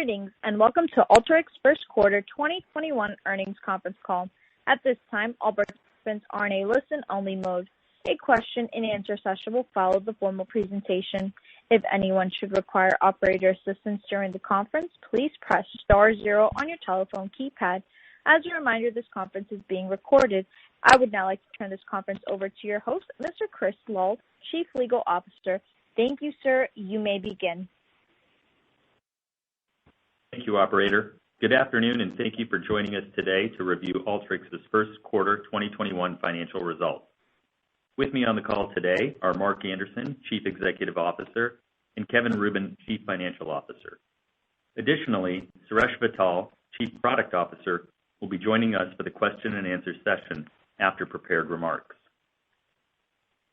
Greetings, and welcome to Alteryx first quarter 2021 earnings conference call. At this time, all participants are in a listen-only mode. A question and answer session will follow the formal presentation. If anyone should require operator assistance during the conference, please press *0 on your telephone keypad. As a reminder, this conference is being recorded. I would now like to turn this conference over to your host, Mr. Chris Lull, Chief Legal Officer. Thank you, sir. You may begin. Thank you, operator. Good afternoon, and thank you for joining us today to review Alteryx's first quarter 2021 financial results. With me on the call today are Mark Anderson, Chief Executive Officer, and Kevin Rubin, Chief Financial Officer. Additionally, Suresh Vittal, Chief Product Officer, will be joining us for the question and answer session after prepared remarks.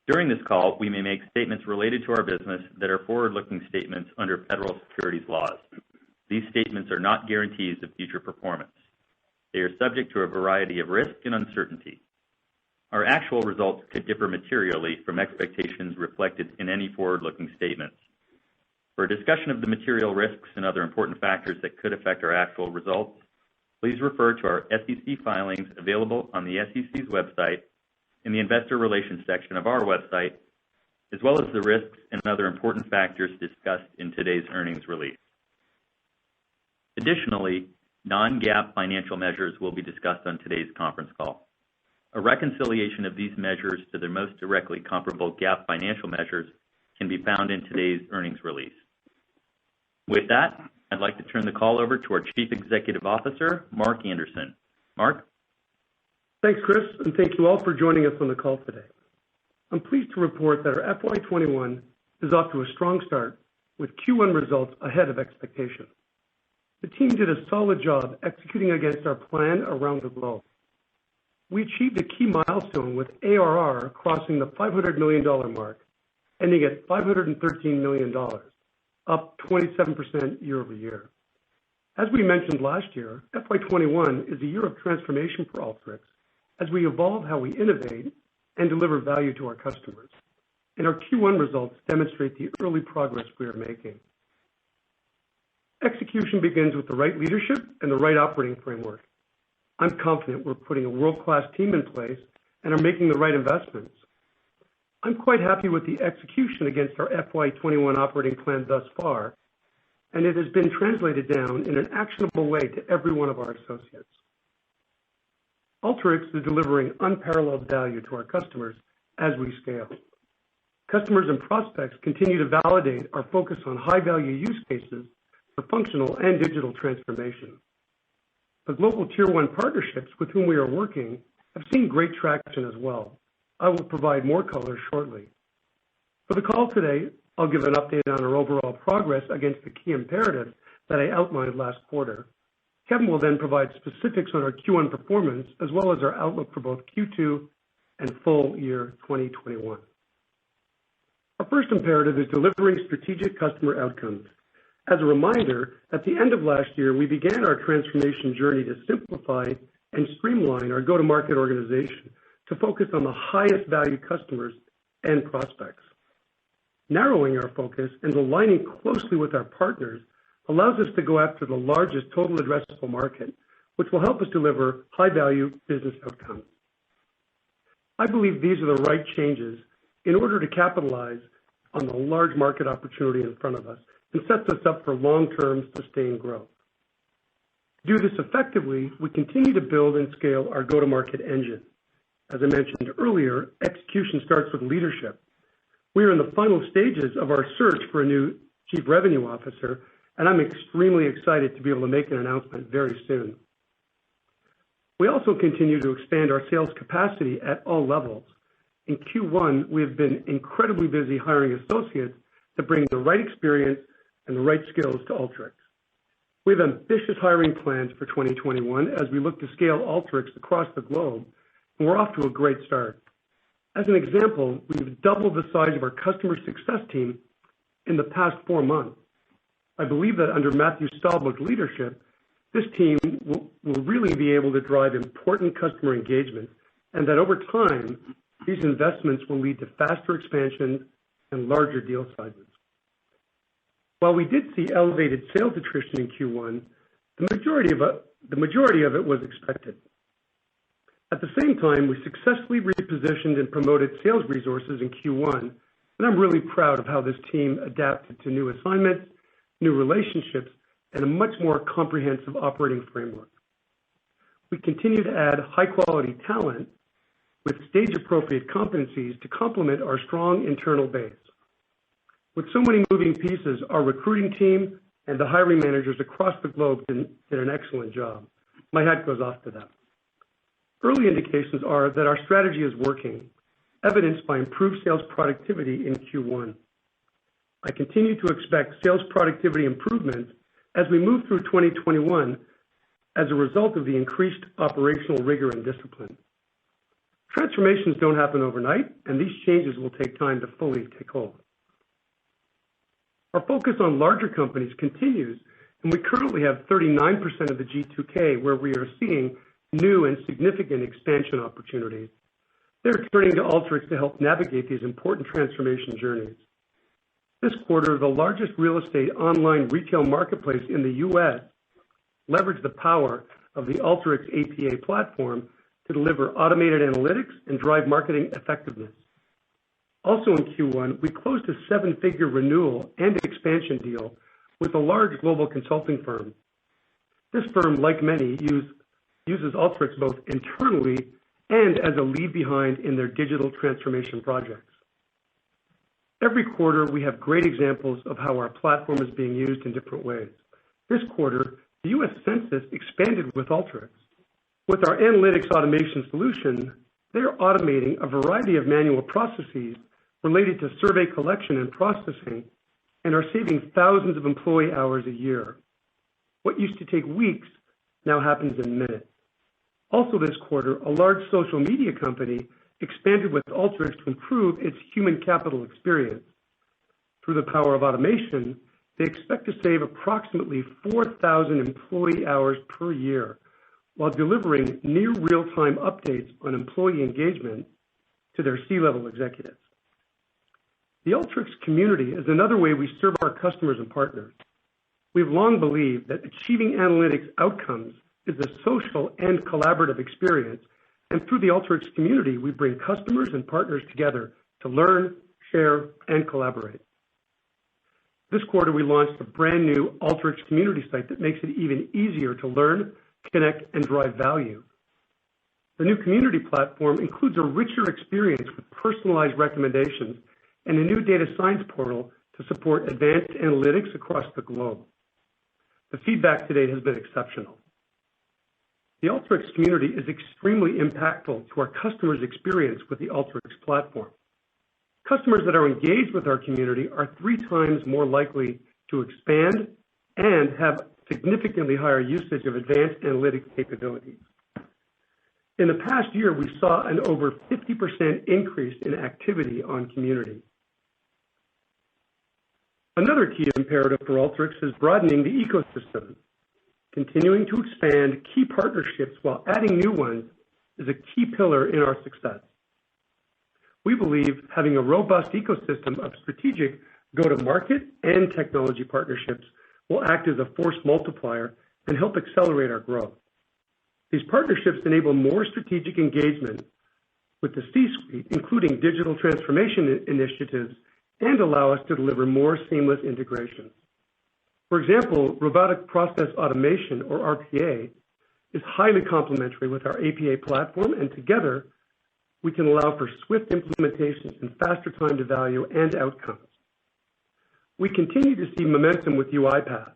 During this call, we may make statements related to our business that are forward-looking statements under federal securities laws. These statements are not guarantees of future performance. They are subject to a variety of risk and uncertainty. Our actual results could differ materially from expectations reflected in any forward-looking statements. For a discussion of the material risks and other important factors that could affect our actual results, please refer to our SEC filings available on the SEC's website, in the Investor Relations section of our website, as well as the risks and other important factors discussed in today's earnings release. Additionally, non-GAAP financial measures will be discussed on today's conference call. A reconciliation of these measures to their most directly comparable GAAP financial measures can be found in today's earnings release. With that, I'd like to turn the call over to our Chief Executive Officer, Mark Anderson. Mark? Thanks, Chris, and thank you all for joining us on the call today. I'm pleased to report that our FY21 is off to a strong start with Q1 results ahead of expectation. The team did a solid job executing against our plan around the globe. We achieved a key milestone with ARR crossing the $500 million mark, ending at $513 million, up 27% year over year. As we mentioned last year, FY21 is a year of transformation for Alteryx as we evolve how we innovate and deliver value to our customers. And our Q1 results demonstrate the early progress we are making. Execution begins with the right leadership and the right operating framework. I'm confident we're putting a world-class team in place and are making the right investments. I'm quite happy with the execution against our FY21 operating plan thus far, and it has been translated down in an actionable way to every one of our associates. Alteryx is delivering unparalleled value to our customers as we scale. Customers and prospects continue to validate our focus on high-value use cases for functional and digital transformation. The global Tier 1 partnerships with whom we are working have seen great traction as well. I will provide more color shortly. For the call today, I'll give an update on our overall progress against the key imperatives that I outlined last quarter. Kevin will then provide specifics on our Q1 performance as well as our outlook for both Q2 and full year 2021. Our first imperative is delivering strategic customer outcomes. As a reminder, at the end of last year, we began our transformation journey to simplify and streamline our go-to-market organization to focus on the highest value customers and prospects. Narrowing our focus and aligning closely with our partners allows us to go after the largest total addressable market, which will help us deliver high-value business outcomes. I believe these are the right changes in order to capitalize on the large market opportunity in front of us and sets us up for long-term sustained growth. To do this effectively, we continue to build and scale our go-to-market engine. As I mentioned earlier, execution starts with leadership. We are in the final stages of our search for a new Chief Revenue Officer, and I'm extremely excited to be able to make an announcement very soon. We also continue to expand our sales capacity at all levels. In Q1, we have been incredibly busy hiring associates to bring the right experience and the right skills to Alteryx. We have ambitious hiring plans for 2021 as we look to scale Alteryx across the globe, and we're off to a great start. As an example, we've doubled the size of our customer success team in the past 4 months. I believe that under Matthew Stahlbuck's leadership, this team will really be able to drive important customer engagement, and that over time, these investments will lead to faster expansion and larger deal sizes. While we did see elevated sales attrition in Q1, the majority of it was expected. At the same time, we successfully repositioned and promoted sales resources in Q1, and I'm really proud of how this team adapted to new assignments, new relationships, and a much more comprehensive operating framework. We continue to add high-quality talent with stage-appropriate competencies to complement our strong internal base. With so many moving pieces, our recruiting team and the hiring managers across the globe did an excellent job. My hat goes off to them. Early indications are that our strategy is working, evidenced by improved sales productivity in Q1. I continue to expect sales productivity improvements as we move through 2021 as a result of the increased operational rigor and discipline. Transformations don't happen overnight, and these changes will take time to fully take hold. Our focus on larger companies continues, and we currently have 39% of the G2K where we are seeing new and significant expansion opportunities. They're turning to Alteryx to help navigate these important transformation journeys. This quarter, the largest real estate online retail marketplace in the U.S. leveraged the power of the Alteryx APA platform to deliver automated analytics and drive marketing effectiveness. Also in Q1, we closed a seven-figure renewal and expansion deal with a large global consulting firm. This firm, like many, uses Alteryx both internally and as a leave behind in their digital transformation projects. Every quarter, we have great examples of how our platform is being used in different ways. This quarter, the U.S. Census expanded with Alteryx. With our analytics automation solution, they're automating a variety of manual processes related to survey collection and processing and are saving thousands of employee hours a year. What used to take weeks now happens in minutes. Also this quarter, a large social media company expanded with Alteryx to improve its human capital experience. Through the power of automation, they expect to save approximately 4,000 employee hours per year while delivering near real-time updates on employee engagement to their C-level executives. The Alteryx community is another way we serve our customers and partners. We've long believed that achieving analytics outcomes is a social and collaborative experience, and through the Alteryx community, we bring customers and partners together to learn, share, and collaborate. This quarter, we launched a brand new Alteryx community site that makes it even easier to learn, connect, and drive value. The new community platform includes a richer experience with personalized recommendations and a new data science portal to support advanced analytics across the globe. The feedback to date has been exceptional. The Alteryx community is extremely impactful to our customers' experience with the Alteryx platform. Customers that are engaged with our community are 3 times more likely to expand and have significantly higher usage of advanced analytics capabilities. In the past year, we saw an over 50% increase in activity on community. Another key imperative for Alteryx is broadening the ecosystem. Continuing to expand key partnerships while adding new ones is a key pillar in our success. We believe having a robust ecosystem of strategic go-to-market and technology partnerships will act as a force multiplier and help accelerate our growth. These partnerships enable more strategic engagement with the C-suite, including digital transformation initiatives, and allow us to deliver more seamless integrations. For example, robotic process automation, or RPA, is highly complementary with our APA platform, and together we can allow for swift implementations and faster time to value and outcomes. We continue to see momentum with UiPath.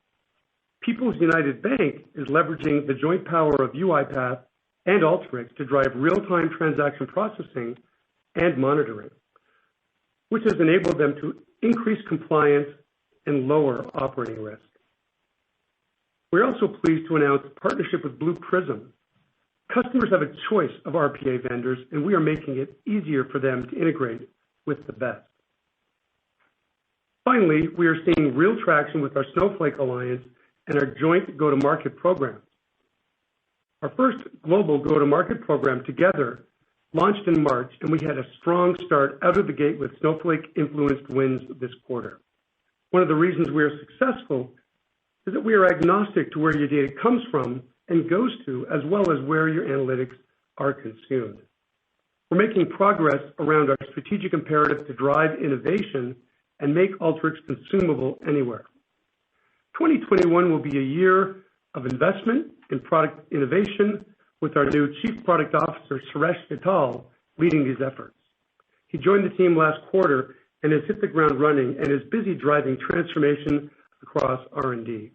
People's United Bank is leveraging the joint power of UiPath and Alteryx to drive real-time transaction processing and monitoring, which has enabled them to increase compliance and lower operating risk. We're also pleased to announce a partnership with Blue Prism. Customers have a choice of RPA vendors, and we are making it easier for them to integrate with the best. Finally, we are seeing real traction with our Snowflake Alliance and our joint go-to-market program. Our first global go-to-market program together launched in March, and we had a strong start out of the gate with Snowflake-influenced wins this quarter. One of the reasons we are successful is that we are agnostic to where your data comes from and goes to, as well as where your analytics are consumed. We're making progress around our strategic imperative to drive innovation and make Alteryx consumable anywhere. 2021 will be a year of investment in product innovation with our new Chief Product Officer, Suresh Vittal, leading these efforts. He joined the team last quarter and has hit the ground running and is busy driving transformation across R&D.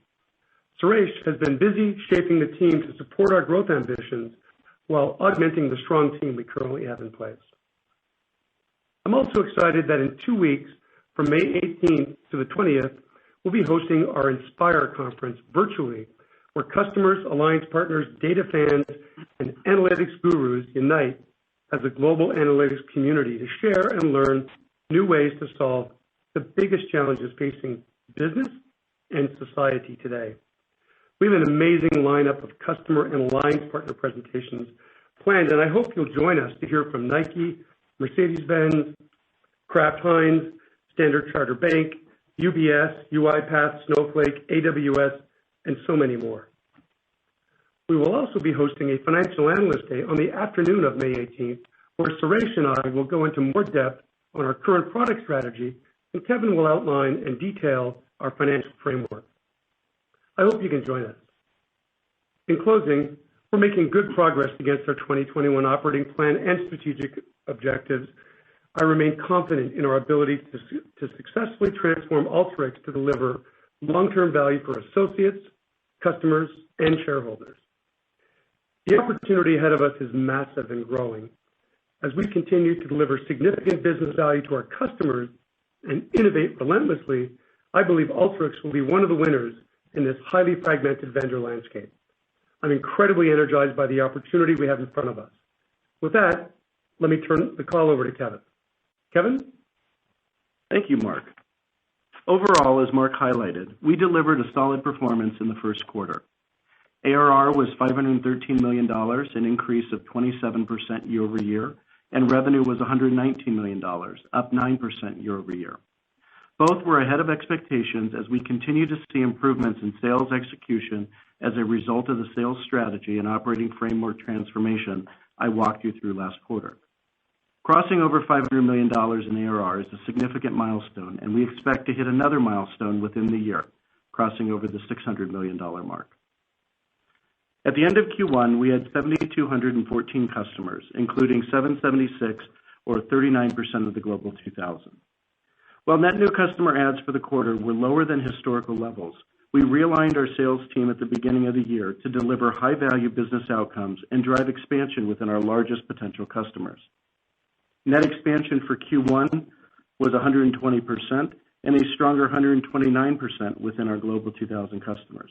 Suresh has been busy shaping the team to support our growth ambitions while augmenting the strong team we currently have in place. I'm also excited that in 2 weeks, from May 18th to the 20th, we'll be hosting our Inspire conference virtually, where customers, alliance partners, data fans, and analytics gurus unite as a global analytics community to share and learn new ways to solve the biggest challenges facing business and society today. We have an amazing lineup of customer and alliance partner presentations planned, and I hope you'll join us to hear from Nike, Mercedes-Benz, Kraft Heinz, Standard Chartered Bank, UBS, UiPath, Snowflake, AWS, and so many more. We will also be hosting a Financial Analyst Day on the afternoon of May 18th, where Suresh and I will go into more depth on our current product strategy, and Kevin will outline and detail our financial framework. I hope you can join us. In closing, we're making good progress against our 2021 operating plan and strategic objectives. I remain confident in our ability to successfully transform Alteryx to deliver long-term value for associates, customers, and shareholders. The opportunity ahead of us is massive and growing. As we continue to deliver significant business value to our customers and innovate relentlessly, I believe Alteryx will be one of the winners in this highly fragmented vendor landscape. I'm incredibly energized by the opportunity we have in front of us. With that, let me turn the call over to Kevin. Kevin? Thank you, Mark. Overall, as Mark highlighted, we delivered a solid performance in the first quarter. ARR was $513 million, an increase of 27% year over year, and revenue was $119 million, up 9% year over year. Both were ahead of expectations as we continue to see improvements in sales execution as a result of the sales strategy and operating framework transformation I walked you through last quarter. Crossing over $500 million in ARR is a significant milestone, and we expect to hit another milestone within the year, crossing over the $600 million mark. At the end of Q1, we had 7,214 customers, including 776, or 39% of the Global 2000. While net new customer adds for the quarter were lower than historical levels, we realigned our sales team at the beginning of the year to deliver high-value business outcomes and drive expansion within our largest potential customers. Net expansion for Q1 was 120% and a stronger 129% within our Global 2000 customers.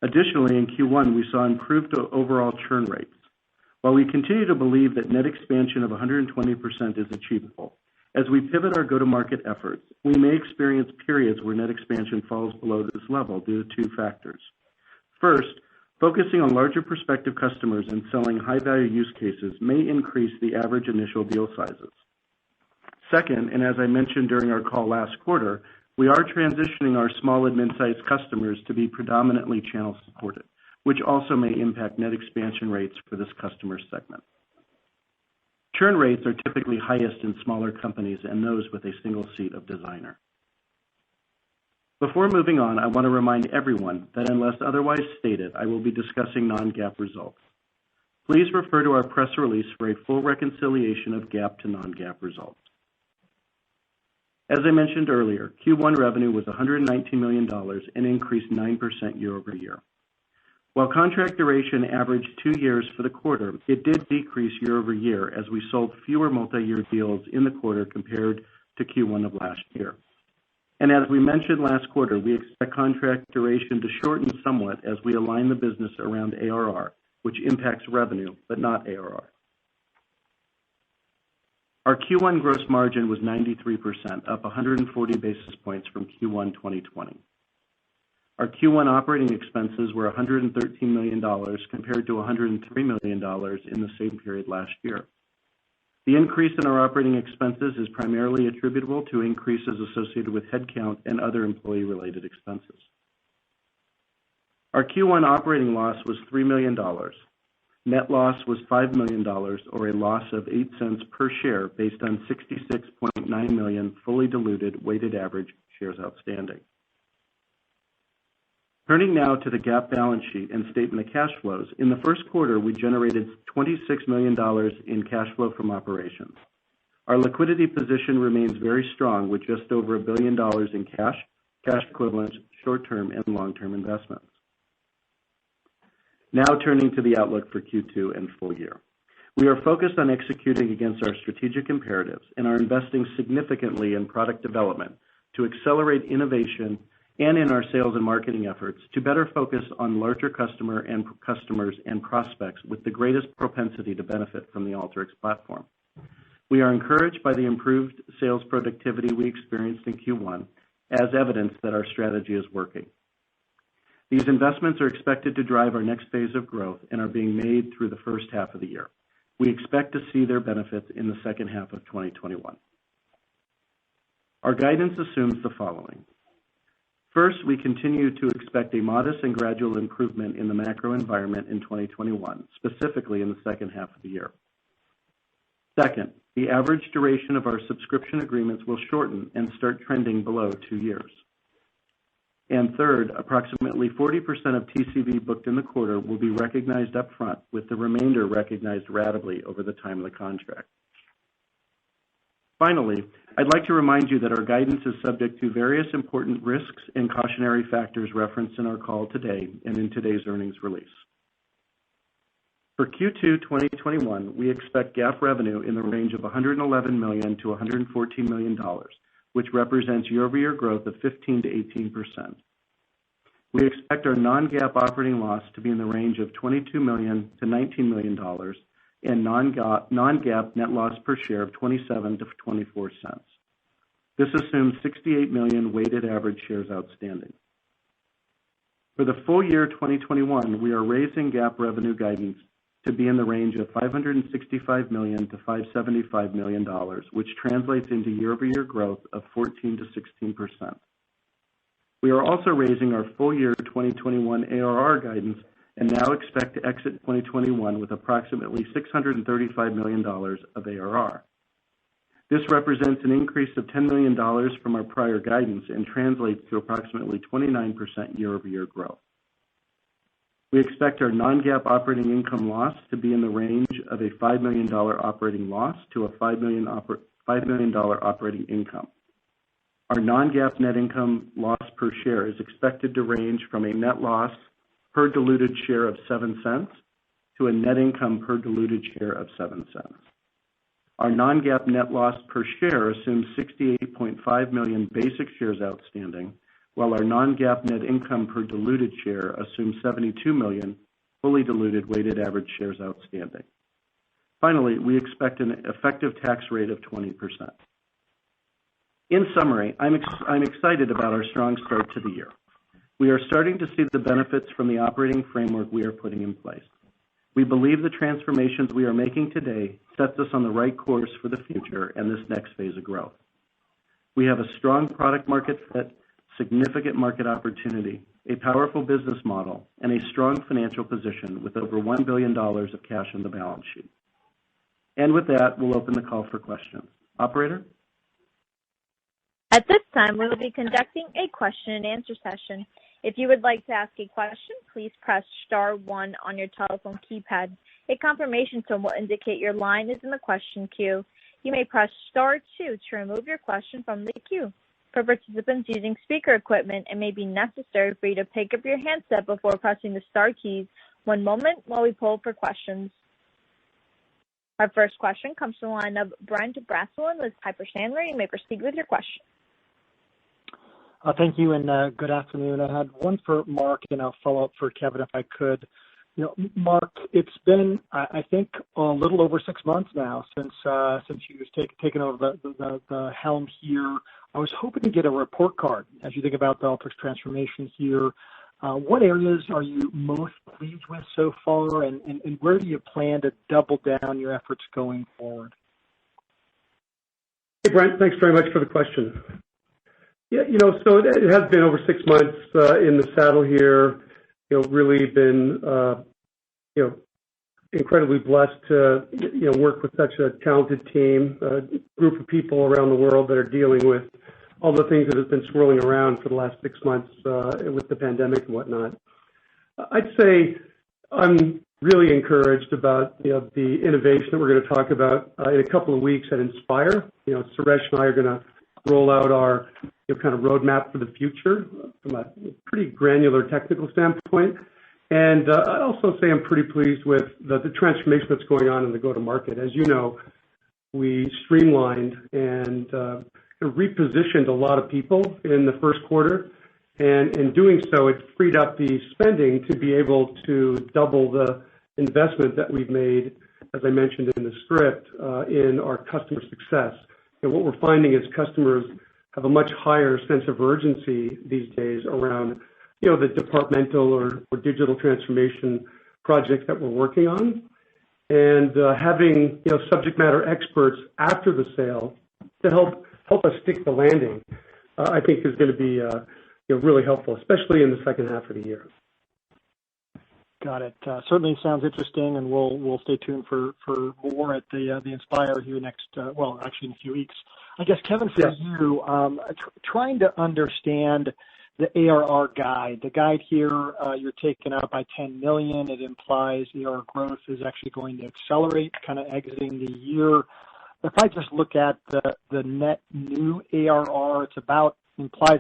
Additionally, in Q1, we saw improved overall churn rates. While we continue to believe that net expansion of 120% is achievable, as we pivot our go-to-market efforts, we may experience periods where net expansion falls below this level due to 2 factors. First, focusing on larger prospective customers and selling high-value use cases may increase the average initial deal sizes. Second, and as I mentioned during our call last quarter, we are transitioning our small and mid-sized customers to be predominantly channel supported, which also may impact net expansion rates for this customer segment. Churn rates are typically highest in smaller companies and those with a single seat of Designer. Before moving on, I want to remind everyone that unless otherwise stated, I will be discussing non-GAAP results. Please refer to our press release for a full reconciliation of GAAP to non-GAAP results. As I mentioned earlier, Q1 revenue was $119 million and increased 9% year over year. While contract duration averaged 2 years for the quarter, it did decrease year over year as we sold fewer multi-year deals in the quarter compared to Q1 of last year. And as we mentioned last quarter, we expect contract duration to shorten somewhat as we align the business around ARR, which impacts revenue but not ARR. Our Q1 gross margin was 93%, up 140 basis points from Q1 2020. Our Q1 operating expenses were $113 million compared to $103 million in the same period last year. The increase in our operating expenses is primarily attributable to increases associated with headcount and other employee-related expenses. Our Q1 operating loss was $3 million. Net loss was $5 million, or a loss of 8 cents per share based on 66.9 million fully diluted weighted average shares outstanding. Turning now to the GAAP balance sheet and statement of cash flows, in the first quarter we generated $26 million in cash flow from operations. Our liquidity position remains very strong with just over $1 billion in cash equivalents, short-term and long-term investments. Now turning to the outlook for Q2 and full year. We are focused on executing against our strategic imperatives and are investing significantly in product development to accelerate innovation and in our sales and marketing efforts to better focus on larger customers and prospects with the greatest propensity to benefit from the Alteryx platform. We are encouraged by the improved sales productivity we experienced in Q1 as evidence that our strategy is working. These investments are expected to drive our next phase of growth and are being made through the first half of the year. We expect to see their benefits in the second half of 2021. Our guidance assumes the following. First, we continue to expect a modest and gradual improvement in the macro environment in 2021, specifically in the second half of the year. Second, the average duration of our subscription agreements will shorten and start trending below 2 years. And third, approximately 40% of TCV booked in the quarter will be recognized upfront, with the remainder recognized ratably over the time of the contract. Finally, I'd like to remind you that our guidance is subject to various important risks and cautionary factors referenced in our call today and in today's earnings release. For Q2 2021, we expect GAAP revenue in the range of $111 million to $114 million, which represents year-over-year growth of 15 to 18%. We expect our non-GAAP operating loss to be in the range of $22 million to $19 million and non-GAAP net loss per share of 27 to 24 cents. This assumes 68 million weighted average shares outstanding. For the full year 2021, we are raising GAAP revenue guidance to be in the range of $565 million to $575 million, which translates into year-over-year growth of 14 to 16%. We are also raising our full year 2021 ARR guidance and now expect to exit 2021 with approximately $635 million of ARR. This represents an increase of $10 million from our prior guidance and translates to approximately 29% year-over-year growth. We expect our non-GAAP operating income loss to be in the range of a $5 million operating loss to a $5 million operating income. Our non-GAAP net income loss per share is expected to range from a net loss per diluted share of 7 cents to a net income per diluted share of 7 cents. Our non-GAAP net loss per share assumes 68.5 million basic shares outstanding, while our non-GAAP net income per diluted share assumes 72 million fully diluted weighted average shares outstanding. Finally, we expect an effective tax rate of 20%. In summary, I'm excited about our strong start to the year. We are starting to see the benefits from the operating framework we are putting in place. We believe the transformations we are making today sets us on the right course for the future and this next phase of growth. We have a strong product market fit, significant market opportunity, a powerful business model, and a strong financial position with over $1 billion of cash on the balance sheet. And with that, we'll open the call for questions. Operator? At this time, we will be conducting a question and answer session. If you would like to ask a question, please press star 1 on your telephone keypad. A confirmation tone will indicate your line is in the question queue. You may press star 2 to remove your question from the queue. For participants using speaker equipment, it may be necessary for you to pick up your handset before pressing the star keys. One moment while we poll for questions. Our first question comes from the line of Brent Bracelin with Piper Sandler. You may proceed with your question. Thank you, and good afternoon. I had one for Mark, and I'll follow up for Kevin if I could. Mark, it's been, I think, a little over 6 months now since you've taken over the helm here. I was hoping to get a report card as you think about the Alteryx transformation here. What areas are you most pleased with so far, and where do you plan to double down your efforts going forward? Hey, Brent, thanks very much for the question. Yeah, so it has been over 6 months in the saddle here. Really been, incredibly blessed to, work with such a talented team, a group of people around the world that are dealing with all the things that have been swirling around for the last 6 months with the pandemic and whatnot. I'd say I'm really encouraged about, the innovation that we're going to talk about in a couple of weeks at Inspire. Suresh and I are going to roll out our kind of roadmap for the future from a pretty granular technical standpoint. And I'd also say I'm pretty pleased with the transformation that's going on in the go-to-market. As you know, we streamlined and repositioned a lot of people in the first quarter. And in doing so, it freed up the spending to be able to double the investment that we've made, as I mentioned in the script, in our customer success. And what we're finding is customers have a much higher sense of urgency these days around the departmental or digital transformation projects that we're working on. And having, subject matter experts after the sale to help us stick the landing, I think is going to be, really helpful, especially in the second half of the year. Got it. Certainly sounds interesting, and we'll stay tuned for more at the Inspire here next, actually in a few weeks. I guess, Kevin, for you, trying to understand the ARR guide. The guide here, you're taking out by $10 million. It implies ARR growth is actually going to accelerate, kind of exiting the year. If I just look at the net new ARR, implies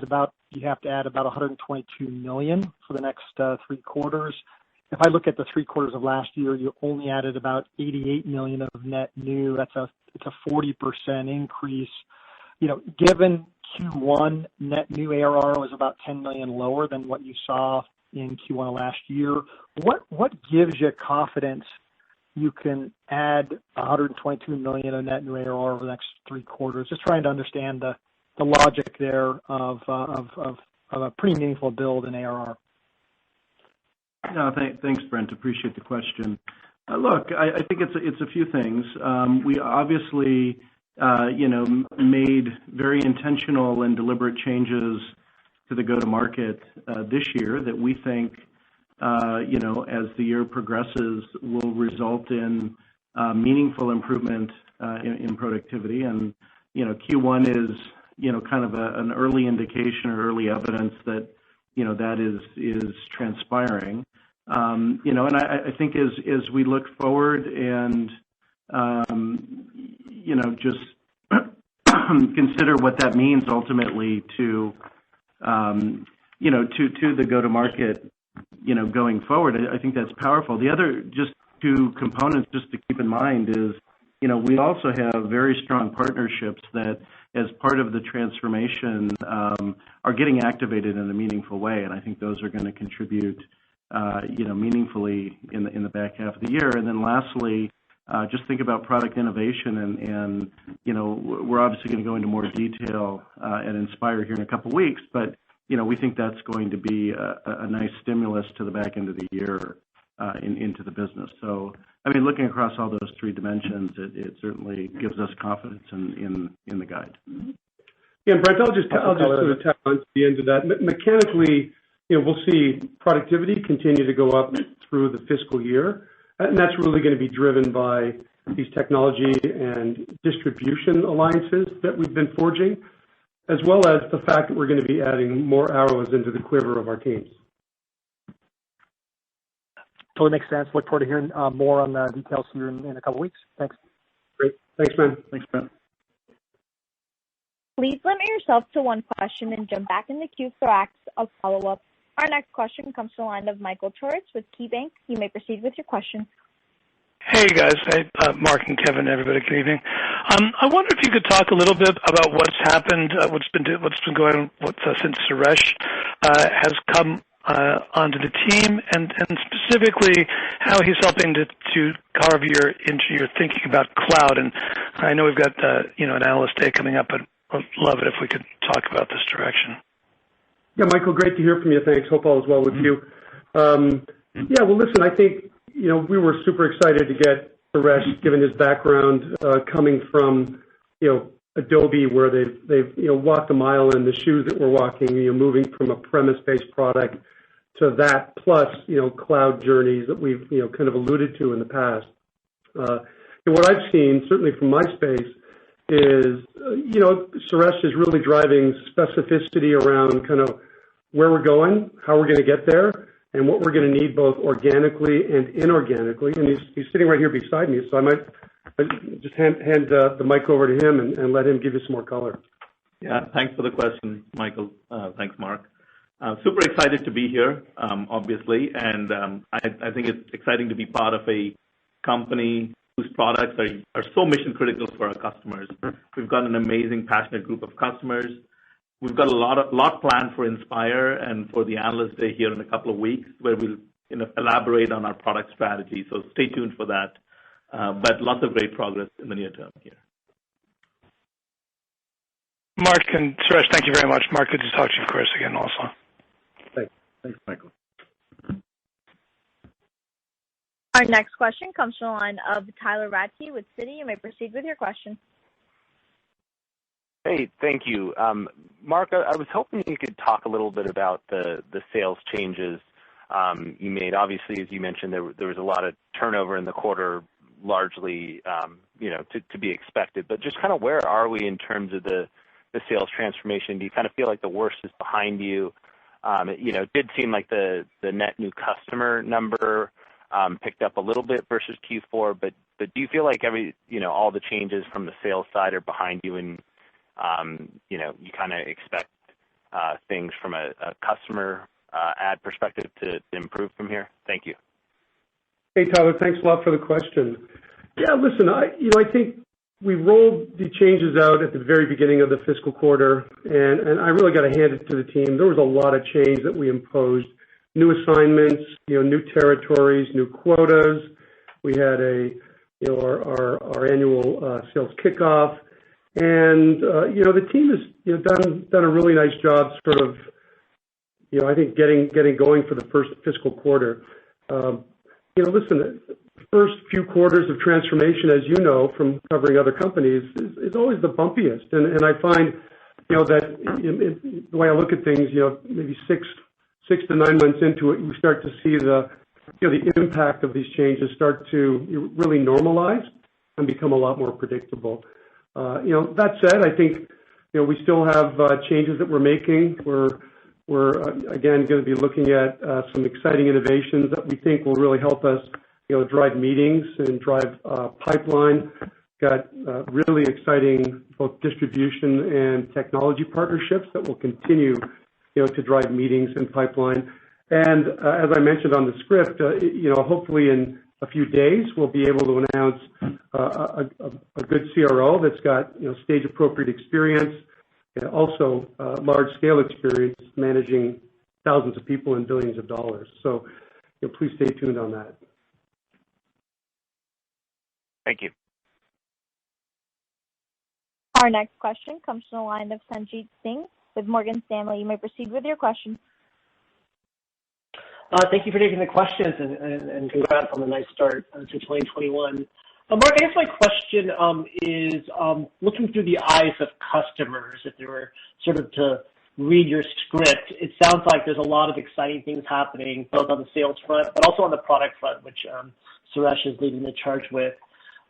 you have to add about $122 million for the next 3 quarters. If I look at the 3 quarters of last year, you only added about $88 million of net new. It's a 40% increase. Given Q1 net new ARR was about $10 million lower than what you saw in Q1 of last year, what gives you confidence you can add $122 million of net new ARR over the next 3 quarters? Just trying to understand the logic there of a pretty meaningful build in ARR. No, thanks, Brent. Appreciate the question. Look, I think it's a few things. We obviously, made very intentional and deliberate changes to the go-to-market this year that we think, as the year progresses, will result in meaningful improvement in productivity. And, Q1 is, kind of an early indication or early evidence that, that is transpiring. And I think as we look forward and, just consider what that means ultimately to, to the go-to-market, going forward, I think that's powerful. The other just 2 components just to keep in mind is, we also have very strong partnerships that as part of the transformation are getting activated in a meaningful way. And I think those are going to contribute, meaningfully in the back half of the year. And then lastly, just think about product innovation and we're obviously going to go into more detail at Inspire here in a couple of weeks, but, we think that's going to be a nice stimulus to the back end of the year into the business. So, looking across all those 3 dimensions, it certainly gives us confidence in the guide. Yeah, and Brent, I'll just sort of tap on to the end of that. Mechanically, we'll see productivity continue to go up through the fiscal year, and that's really going to be driven by these technology and distribution alliances that we've been forging, as well as the fact that we're going to be adding more arrows into the quiver of our teams. Totally makes sense. Look forward to hearing more on the details here in a couple weeks. Thanks. Great. Thanks, man. Thanks, Brent. Please limit yourself to 1 question and jump back in the queue for acts of follow-up. Our next question comes to the line of Michael Turits with KeyBanc. You may proceed with your question. Hey, guys. Hey, Mark and Kevin, everybody. Good evening. I wonder if you could talk a little bit about what's happened, what's been going on since Suresh has come onto the team, and specifically how he's helping to carve into your thinking about cloud. And I know we've got an analyst day coming up, but I'd love it if we could talk about this direction. Yeah, Michael, great to hear from you. Thanks. Hope all is well with you. Yeah, well, listen, I think, we were super excited to get Suresh, given his background, coming from, Adobe, where they've walked a mile in the shoes that we're walking, moving from a premise-based product to that plus cloud journeys that we've kind of alluded to in the past. And what I've seen, certainly from my space, is Suresh is really driving specificity around kind of where we're going, how we're going to get there, and what we're going to need both organically and inorganically. And he's sitting right here beside me, so I might just hand the mic over to him and let him give you some more color. Yeah, thanks for the question, Michael. Thanks, Mark. Super excited to be here, obviously, and I think it's exciting to be part of a company whose products are so mission critical for our customers. We've got an amazing, passionate group of customers. We've got a lot planned for Inspire and for the Analyst Day here in a couple of weeks, where we'll elaborate on our product strategy. So stay tuned for that. But lots of great progress in the near term here. Mark and Suresh, thank you very much. Mark, good to talk to you, Chris, again also. Thanks, Michael. Our next question comes from the line of Tyler Radke with Citi. You may proceed with your question. Hey, thank you. Mark, I was hoping you could talk a little bit about the sales changes you made. Obviously, as you mentioned, there was a lot of turnover in the quarter, largely to be expected. But just kind of where are we in terms of the sales transformation? Do you kind of feel like the worst is behind you? It did seem like the net new customer number picked up a little bit versus Q4, but do you feel like all the changes from the sales side are behind you, and you kind of expect things from a customer ad perspective to improve from here? Thank you. Hey, Tyler, thanks a lot for the question. Yeah, listen, I think we rolled the changes out at the very beginning of the fiscal quarter, and I really got to hand it to the team. There was a lot of change that we imposed. New assignments, new territories, new quotas. We had our annual sales kickoff, and the team has done a really nice job, sort of, I think getting going for the first fiscal quarter. Listen, the first few quarters of transformation, as you know from covering other companies, is always the bumpiest, and I find that the way I look at things, maybe 6 to 9 months into it, we start to see the impact of these changes start to really normalize and become a lot more predictable. That said, I think we still have changes that we're making. We're again going to be looking at some exciting innovations that we think will really help us drive meetings and drive pipeline. Got really exciting both distribution and technology partnerships that will continue to drive meetings and pipeline. And as I mentioned on the script, hopefully in a few days we'll be able to announce a good CRO that's got stage appropriate experience, and also large scale experience managing thousands of people and billions of dollars. So please stay tuned on that. Thank you. Our next question comes from the line of Sanjit Singh with Morgan Stanley. You may proceed with your question. Thank you for taking the questions, and congrats on the nice start to 2021. Mark, I guess my question is looking through the eyes of customers, if they were sort of to read your script, it sounds like there's a lot of exciting things happening, both on the sales front, but also on the product front, which Suresh is leading the charge with.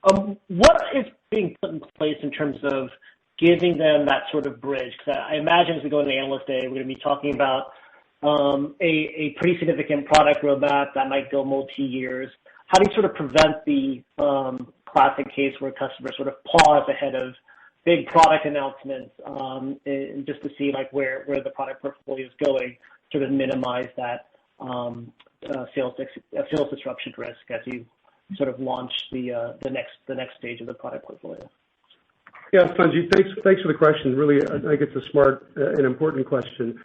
What is being put in place in terms of giving them that sort of bridge? Because I imagine as we go to the Analyst Day, we're going to be talking about a pretty significant product roadmap that might go multi-years. How do you sort of prevent the classic case where customers sort of pause ahead of big product announcements just to see like where the product portfolio is going, sort of minimize that sales disruption risk as you sort of launch the next stage of the product portfolio? Yeah, Sanjit, thanks for the question. Really, I think it's a smart and important question.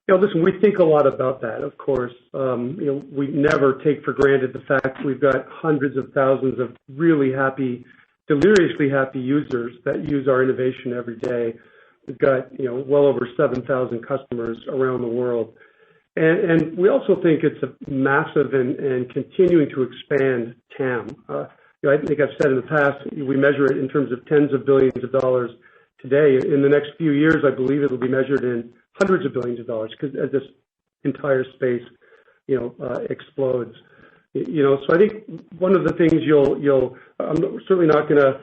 Listen, we think a lot about that, of course. We never take for granted the fact we've got hundreds of thousands of really happy, deliriously happy users that use our innovation every day. We've got, well over 7,000 customers around the world. And we also think it's a massive and continuing to expand TAM. I think I've said in the past, we measure it in terms of tens of billions of dollars today. In the next few years, I believe it'll be measured in hundreds of billions of dollars because as this entire space, explodes. So I think one of the things I'm certainly not going to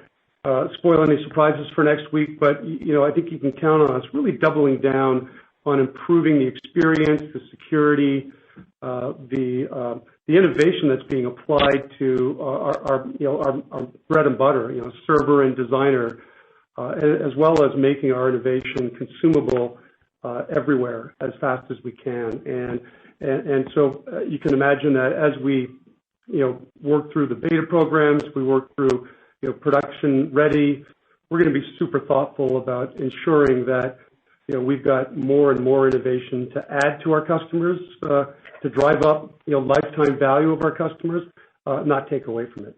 spoil any surprises for next week, but I think you can count on us really doubling down on improving the experience, the security, the innovation that's being applied to our bread and butter, server and designer, as well as making our innovation consumable everywhere as fast as we can. And so you can imagine that as we work through the beta programs, we work through production ready, we're going to be super thoughtful about ensuring that we've got more and more innovation to add to our customers, to drive up lifetime value of our customers, not take away from it.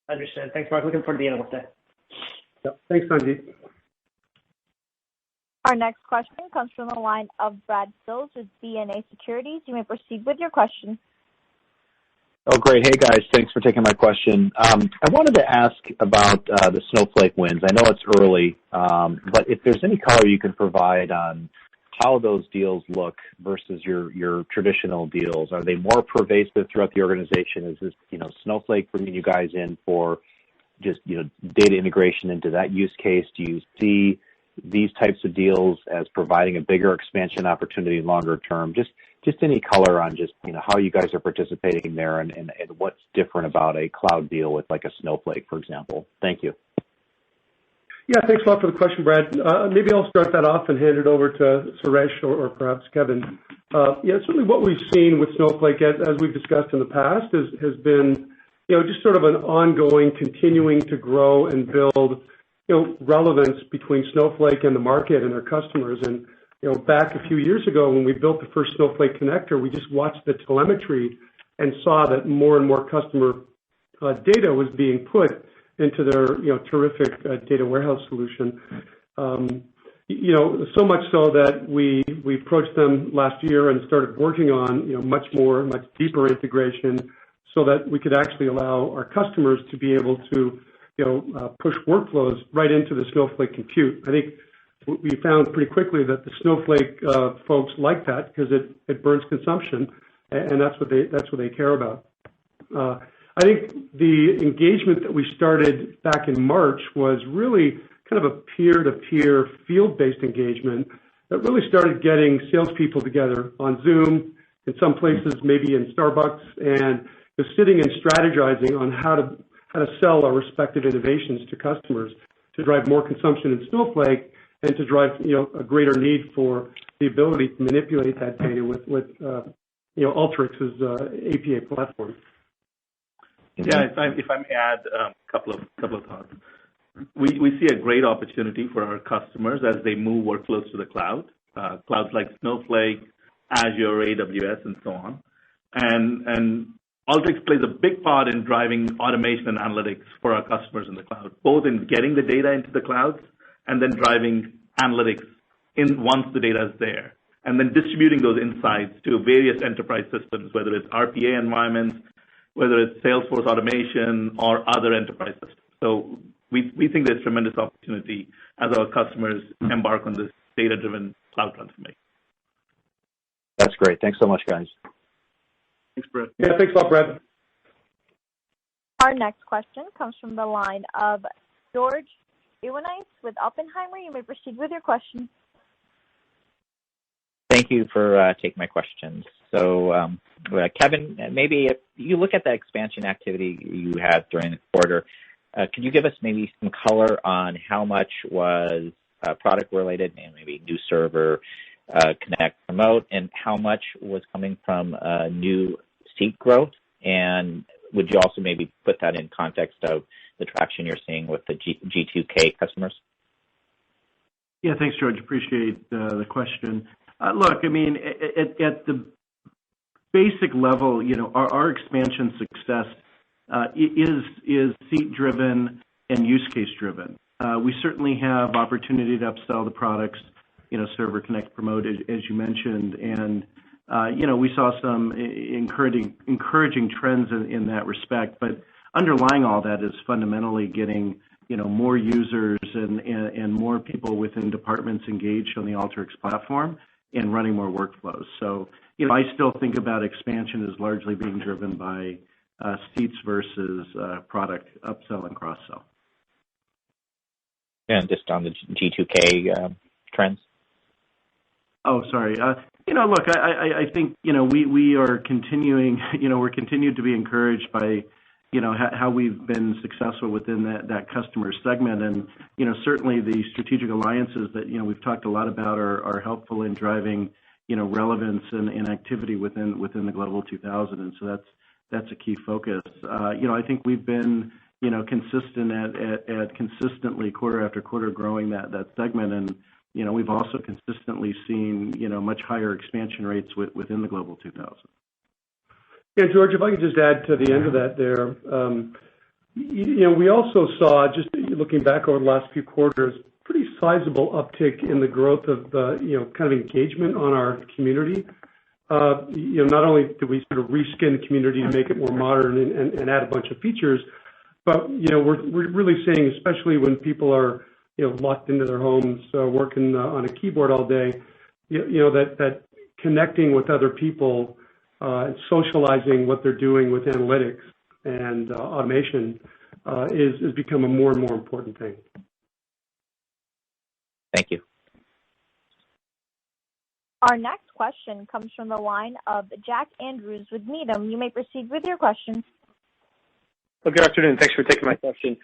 Understood. Thanks, Mark. Looking forward to the analyst day. Yep. Thanks, Sandeep. Our next question comes from the line of Brad Sills with BofA Securities. You may proceed with your question. Oh, great. Hey, guys. Thanks for taking my question. I wanted to ask about the Snowflake wins. I know it's early, but if there's any color you can provide on how those deals look versus your traditional deals. Are they more pervasive throughout the organization? Is this, Snowflake bringing you guys in for just, data integration into that use case? Do you see these types of deals as providing a bigger expansion opportunity longer term? Just any color on just, how you guys are participating there and what's different about a cloud deal with like a Snowflake, for example. Thank you. Yeah, thanks a lot for the question, Brad. Maybe I'll start that off and hand it over to Suresh or perhaps Kevin. Certainly what we've seen with Snowflake, as we've discussed in the past, has been, just sort of an ongoing, continuing to grow and build, relevance between Snowflake and the market and our customers. And, back a few years ago when we built the first Snowflake connector, we just watched the telemetry and saw that more and more customer data was being put into their, terrific data warehouse solution. So much so that we approached them last year and started working on, much deeper integration so that we could actually allow our customers to be able to, push workflows right into the Snowflake compute. I think we found pretty quickly that the Snowflake folks like that because it burns consumption, and that's what they care about. I think the engagement that we started back in March was really kind of a peer-to-peer field-based engagement that really started getting salespeople together on Zoom, in some places maybe in Starbucks, and just sitting and strategizing on how to sell our respective innovations to customers to drive more consumption in Snowflake and to drive a greater need for the ability to manipulate that data with Alteryx's API platform. Yeah, if I may add a couple of thoughts. We see a great opportunity for our customers as they move workloads to the cloud, clouds like Snowflake, Azure, AWS, and so on. And Alteryx plays a big part in driving automation and analytics for our customers in the cloud, both in getting the data into the clouds and then driving analytics once the data is there, and then distributing those insights to various enterprise systems, whether it's RPA environments, whether it's Salesforce automation or other enterprise systems. So we think there's tremendous opportunity as our customers embark on this data-driven cloud transformation. That's great. Thanks so much, guys. Thanks, Brad. Yeah, thanks a lot, Brad. Our next question comes from the line of George Iwanyc with Oppenheimer. You may proceed with your question. Thank you for taking my questions. So, Kevin, maybe if you look at the expansion activity you had during the quarter, could you give us maybe some color on how much was product related, and maybe new server, connect, promote, and how much was coming from new seat growth? And would you also maybe put that in context of the traction you're seeing with the G2K customers? Yeah, thanks, George. Appreciate the question. Look, I mean, at the basic level, our expansion success is seat-driven and use case-driven. We certainly have opportunity to upsell the products, server, connect, promote, as you mentioned, and we saw some encouraging trends in that respect. But underlying all that is fundamentally getting more users and more people within departments engaged on the Alteryx platform and running more workflows. So, I still think about expansion as largely being driven by seats versus product upsell and cross-sell. And just on the G2K trends? Oh, sorry. Look, I think, we are continuing, we're continued to be encouraged by, how we've been successful within that customer segment. And, certainly the strategic alliances that, we've talked a lot about are helpful in driving, relevance and activity within the Global 2000. And so that's a key focus. I think we've been, consistent at consistently quarter after quarter growing that segment. And, we've also consistently seen, much higher expansion rates within the Global 2000. Yeah, George, if I could just add to the end of that there, we also saw, just looking back over the last few quarters, pretty sizable uptick in the growth of the, kind of engagement on our community. Not only did we sort of reskin the community to make it more modern and add a bunch of features, but, we're really seeing, especially when people are, locked into their homes, working on a keyboard all day, that connecting with other people and socializing what they're doing with analytics and automation is become a more and more important thing. Thank you. Our next question comes from the line of Jack Andrews with Needham. You may proceed with your question. Well, good afternoon. Thanks for taking my question.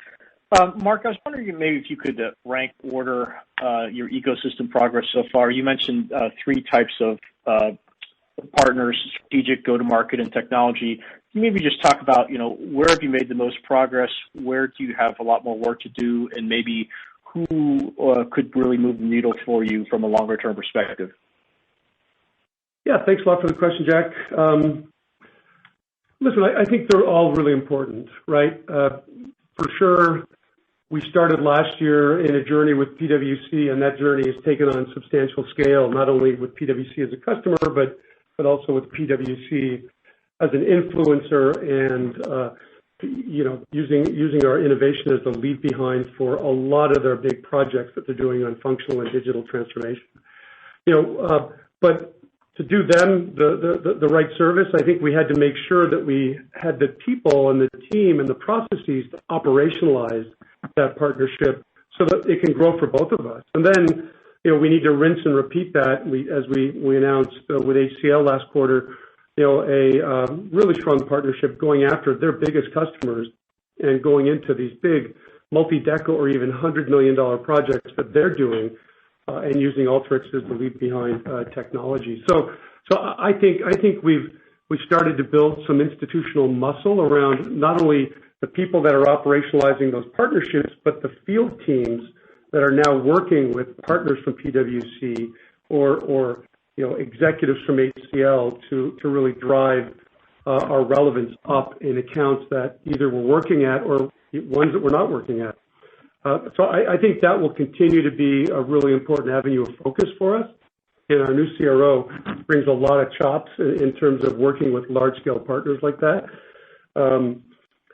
Mark, I was wondering maybe if you could rank order your ecosystem progress so far. You mentioned three types of partners: strategic, go-to-market, and technology. Can you maybe just talk about, where have you made the most progress? Where do you have a lot more work to do? And maybe who could really move the needle for you from a longer-term perspective? Yeah, thanks a lot for the question, Jack. Listen, I think they're all really important, right? For sure, we started last year in a journey with PwC, and that journey has taken on substantial scale, not only with PwC as a customer, but also with PwC as an influencer and, using our innovation as the lead behind for a lot of their big projects that they're doing on functional and digital transformation. But to do them the right service, I think we had to make sure that we had the people and the team and the processes to operationalize that partnership so that it can grow for both of us. And then, we need to rinse and repeat that. As we announced with HCL last quarter, a really strong partnership going after their biggest customers and going into these big multi-deca or even $100 million projects that they're doing and using Alteryx as the lead behind technology. So I think we've started to build some institutional muscle around not only the people that are operationalizing those partnerships, but the field teams that are now working with partners from PwC or executives from HCL to really drive our relevance up in accounts that either we're working at or ones that we're not working at. So I think that will continue to be a really important avenue of focus for us. And our new CRO brings a lot of chops in terms of working with large-scale partners like that.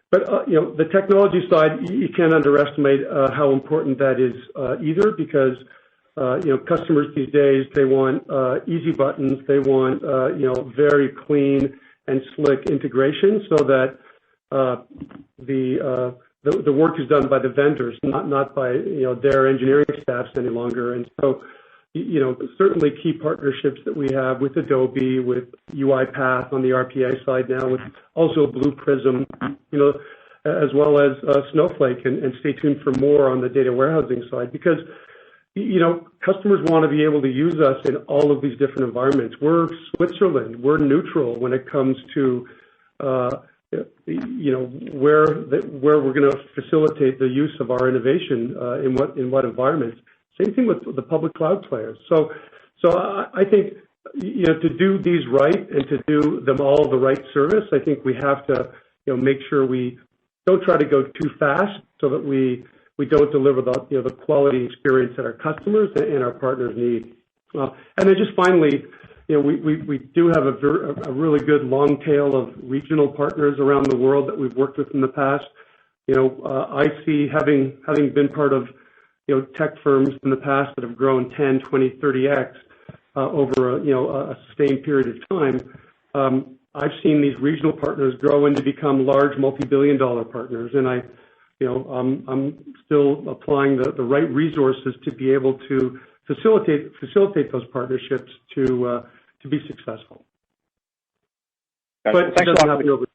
But the technology side, you can't underestimate how important that is either, because customers these days, they want easy buttons, they want very clean and slick integration, so that the work is done by the vendors, not by their engineering staffs any longer. And so certainly key partnerships that we have with Adobe, with UiPath on the RPA side now, with also Blue Prism, as well as Snowflake, and stay tuned for more on the data warehousing side, because customers want to be able to use us in all of these different environments. We're Switzerland. We're neutral when it comes to where we're going to facilitate the use of our innovation in what environments. Same thing with the public cloud players. So I think to do these right and to do them all the right service, I think we have to make sure we don't try to go too fast so that we don't deliver the quality experience that our customers and our partners need. And then just finally, we do have a really good long tail of regional partners around the world that we've worked with in the past. I see having been part of tech firms in the past that have grown 10, 20, 30x over a sustained period of time. I've seen these regional partners grow into become large multi-billion-dollar partners, and I'm still applying the right resources to be able to facilitate those partnerships to be successful. Gotcha. But thanks a lot. You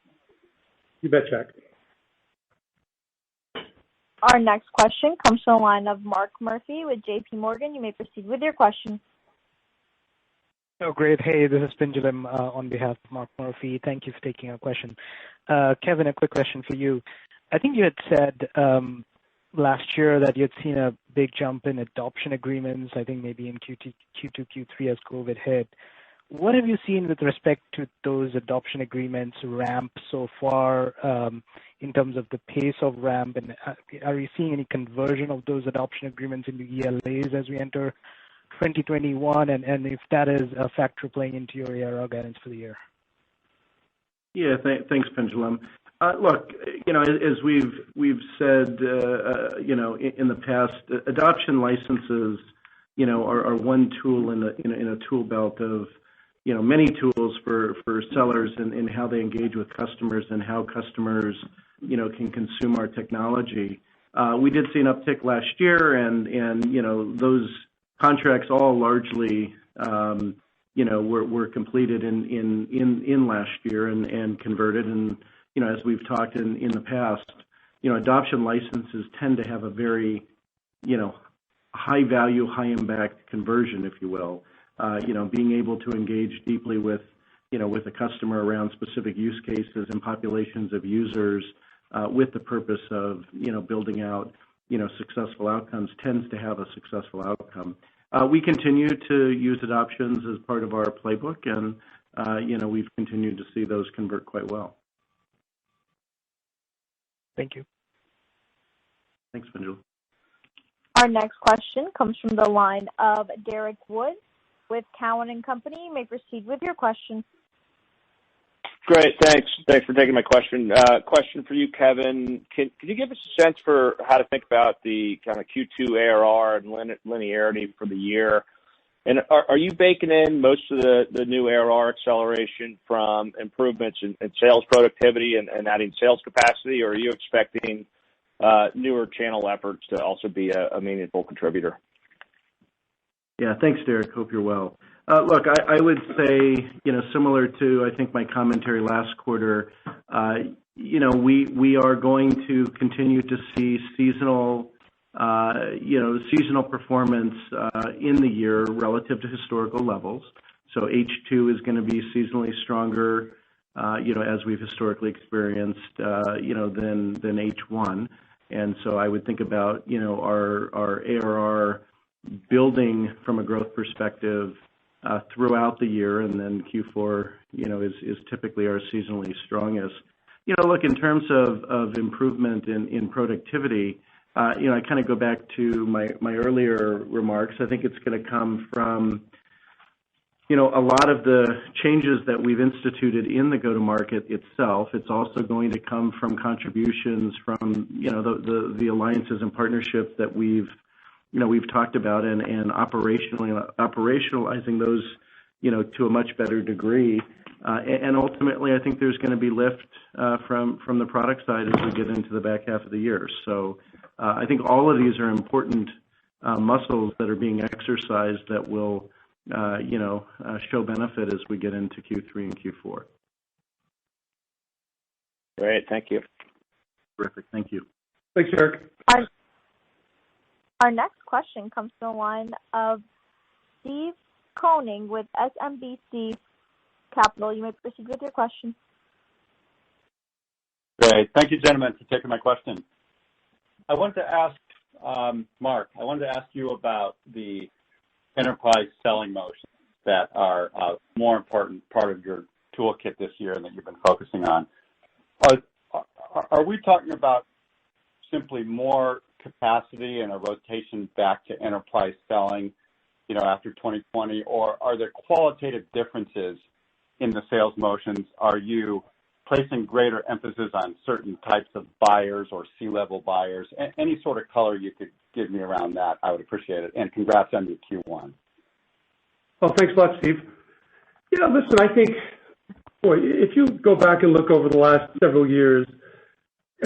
bet, Jack. Our next question comes from the line of Mark Murphy with JP Morgan. You may proceed with your question. Oh, great. Hey, this is Pendulum on behalf of Mark Murphy. Thank you for taking our question. Kevin, a quick question for you. I think you had said last year that you had seen a big jump in adoption agreements, I think maybe in Q2, Q3 as COVID hit. What have you seen with respect to those adoption agreements ramp so far in terms of the pace of ramp? And are you seeing any conversion of those adoption agreements into ELAs as we enter 2021? And if that is a factor playing into your ARR guidance for the year? Yeah, thanks, Pendulum. Look, as we've said, in the past, adoption licenses, are one tool in a tool belt of many tools for sellers in how they engage with customers and how customers, can consume our technology. We did see an uptick last year, and those contracts all largely, were completed in last year and converted. And as we've talked in the past, adoption licenses tend to have a very, high value, high impact conversion, if you will. Being able to engage deeply with a customer around specific use cases and populations of users with the purpose of, building out, successful outcomes tends to have a successful outcome. We continue to use adoptions as part of our playbook, and, we've continued to see those convert quite well. Thank you. Thanks, Pendulum. Our next question comes from the line of Derek Wood with Cowen and Company. You may proceed with your question. Great, thanks. Thanks for taking my question. Question for you, Kevin. Could you give us a sense for how to think about the kind of Q2 ARR and linearity for the year? And are you baking in most of the new ARR acceleration from improvements in sales productivity and adding sales capacity, or are you expecting newer channel efforts to also be a meaningful contributor? Yeah, thanks, Derek. Hope you're well. Look, I would say, similar to, I think, my commentary last quarter, we are going to continue to see seasonal performance in the year relative to historical levels. So H2 is going to be seasonally stronger, as we've historically experienced, than H1. And so I would think about, our ARR building from a growth perspective throughout the year, and then Q4, is typically our seasonally strongest. Look, in terms of improvement in productivity, I kind of go back to my earlier remarks. I think it's going to come from, a lot of the changes that we've instituted in the go-to-market itself. It's also going to come from contributions from, the alliances and partnerships that we've talked about and operationalizing those, to a much better degree. And ultimately, I think there's going to be lift from the product side as we get into the back half of the year. So I think all of these are important muscles that are being exercised that will, show benefit as we get into Q3 and Q4. Great, thank you. Terrific, thank you. Thanks, Eric. Our next question comes from the line of Steve Koenig with SMBC Capital. You may proceed with your question. Great. Thank you, gentlemen, for taking my question. I wanted to ask, Mark, you about the enterprise selling motions that are a more important part of your toolkit this year and that you've been focusing on. Are we talking about simply more capacity and a rotation back to enterprise selling, after 2020, or are there qualitative differences in the sales motions? Are you placing greater emphasis on certain types of buyers or C-level buyers? Any sort of color you could give me around that, I would appreciate it. And congrats on your Q1. Well, thanks a lot, Steve. Yeah, listen, I think, boy, if you go back and look over the last several years,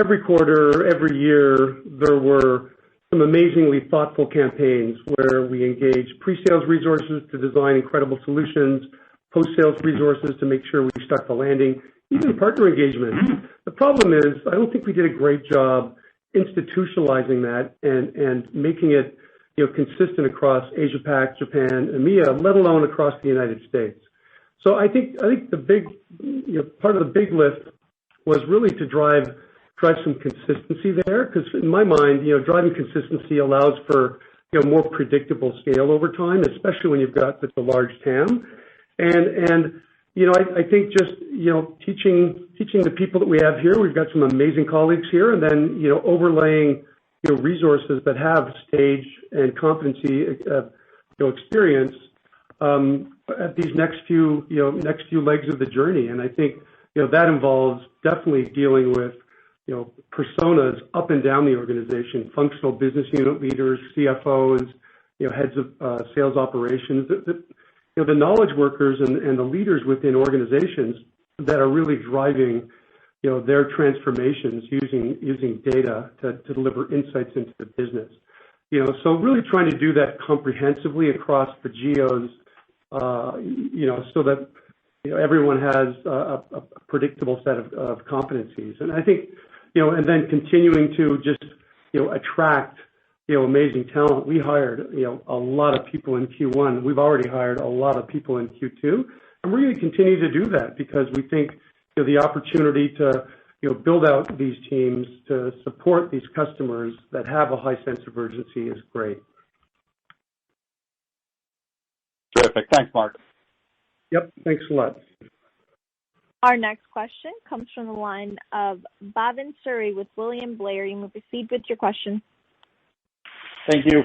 every quarter, every year, there were some amazingly thoughtful campaigns where we engaged pre-sales resources to design incredible solutions, post-sales resources to make sure we stuck the landing, even partner engagement. The problem is, I don't think we did a great job institutionalizing that and making it, consistent across Asia Pac, Japan, EMEA, let alone across the United States. So I think the big, part of the big lift was really to drive some consistency there, because in my mind, driving consistency allows for more predictable scale over time, especially when you've got such a large TAM. And I think just teaching the people that we have here, we've got some amazing colleagues here, and then overlaying resources that have stage and competency experience at these next few legs of the journey. And I think that involves definitely dealing with personas up and down the organization, functional business unit leaders, CFOs, heads of sales operations, the knowledge workers and the leaders within organizations that are really driving their transformations using data to deliver insights into the business. So really trying to do that comprehensively across the geos, so that everyone has a predictable set of competencies. And I think, and then continuing to just, attract, amazing talent. We hired, a lot of people in Q1. We've already hired a lot of people in Q2. And we're going to continue to do that because we think, the opportunity to, build out these teams to support these customers that have a high sense of urgency is great. Terrific. Thanks, Mark. Yep. Thanks a lot. Our next question comes from the line of Bhavin Suri with William Blair. You may proceed with your question. Thank you.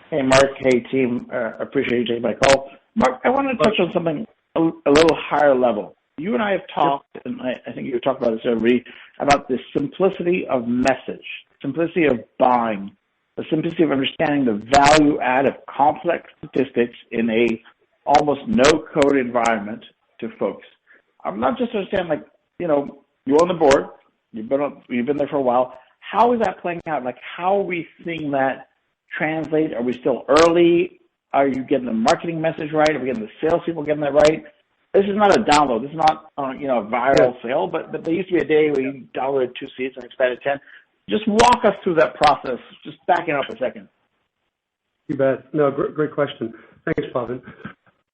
Hey, Mark. Hey, team. Appreciate you taking my call. Mark, I want to touch on something a little higher level. You and I have talked, and I think you've talked about this already, about the simplicity of message, simplicity of buying, the simplicity of understanding the value add of complex statistics in a almost no-code environment to folks. I'm not just understanding, you own the board, you've been there for a while. How is that playing out? How are we seeing that translate? Are we still early? Are you getting the marketing message right? Are we getting the salespeople getting that right? This is not a download. This is not, a viral sale, but there used to be a day where you downloaded 2 seats and expanded 10. Just walk us through that process, just backing up a second. You bet. No, great question. Thanks, Bhavin.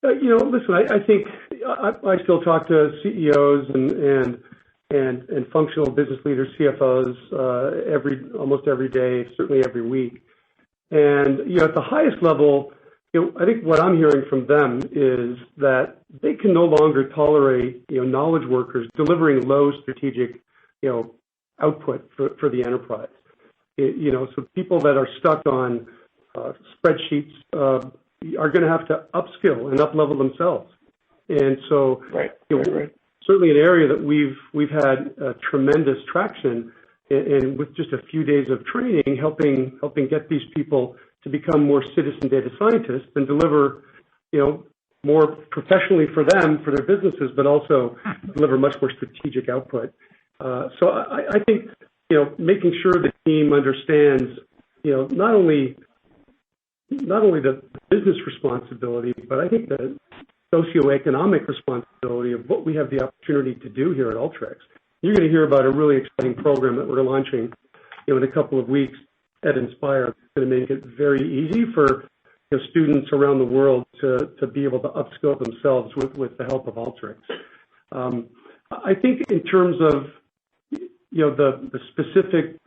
Listen, I think I still talk to CEOs and functional business leaders, CFOs, almost every day, certainly every week. And, at the highest level, I think what I'm hearing from them is that they can no longer tolerate, knowledge workers delivering low strategic, output for the enterprise. So people that are stuck on spreadsheets are going to have to upskill and up-level themselves. And so, certainly an area that we've had tremendous traction and with just a few days of training, helping get these people to become more citizen data scientists and deliver, more professionally for them, for their businesses, but also deliver much more strategic output. So I think, making sure the team understands, not only the business responsibility, but I think the socioeconomic responsibility of what we have the opportunity to do here at Alteryx. You're going to hear about a really exciting program that we're launching, in a couple of weeks at Inspire. It's going to make it very easy for students around the world to be able to upskill themselves with the help of Alteryx. I think in terms of the specific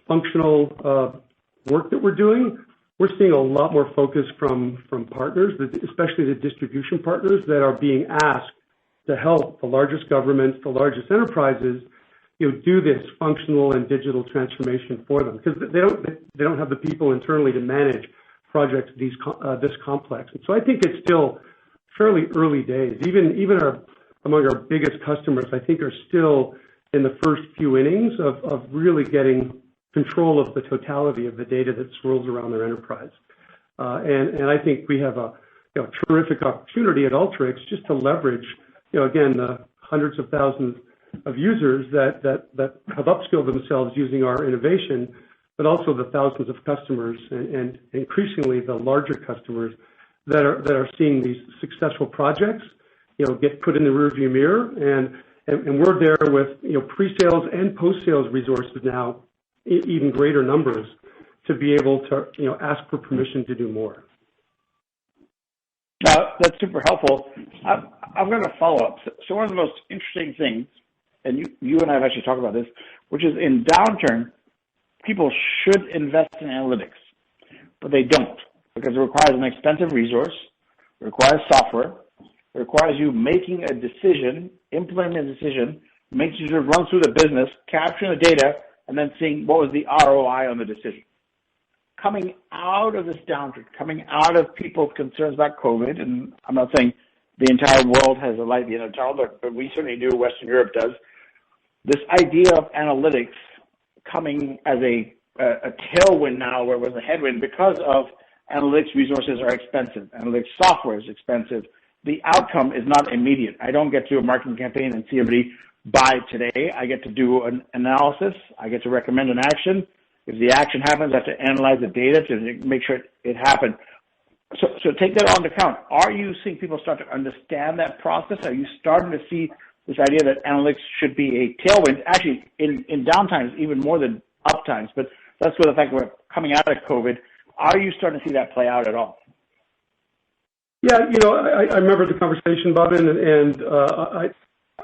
functional work that we're doing, we're seeing a lot more focus from partners, especially the distribution partners that are being asked to help the largest governments, the largest enterprises, do this functional and digital transformation for them, because they don't have the people internally to manage projects this complex. And so I think it's still fairly early days. Even among our biggest customers, I think are still in the first few innings of really getting control of the totality of the data that swirls around their enterprise. And I think we have a terrific opportunity at Alteryx just to leverage, again, the hundreds of thousands of users that have upskilled themselves using our innovation, but also the thousands of customers and increasingly the larger customers that are seeing these successful projects, get put in the rearview mirror, and we're there with pre-sales and post-sales resources now, even greater numbers, to be able to ask for permission to do more. That's super helpful. I've got a follow-up. So one of the most interesting things, and you and I have actually talked about this, which is in downturn, people should invest in analytics, but they don't, because it requires an expensive resource, it requires software, it requires you making a decision, implementing a decision, making sure it runs through the business, capturing the data, and then seeing what was the ROI on the decision. Coming out of this downturn, coming out of people's concerns about COVID, and I'm not saying the entire world has a light at the end of the tunnel, but we certainly do, Western Europe does, this idea of analytics coming as a tailwind now where it was a headwind because of analytics resources are expensive. Analytics software is expensive. The outcome is not immediate. I don't get to a marketing campaign and see everybody buy today. I get to do an analysis. I get to recommend an action. If the action happens, I have to analyze the data to make sure it happened. So take that on account. Are you seeing people start to understand that process? Are you starting to see this idea that analytics should be a tailwind, actually in downtimes even more than uptimes, but that's where the fact that we're coming out of COVID. Are you starting to see that play out at all? Yeah, I remember the conversation, Bhavin, and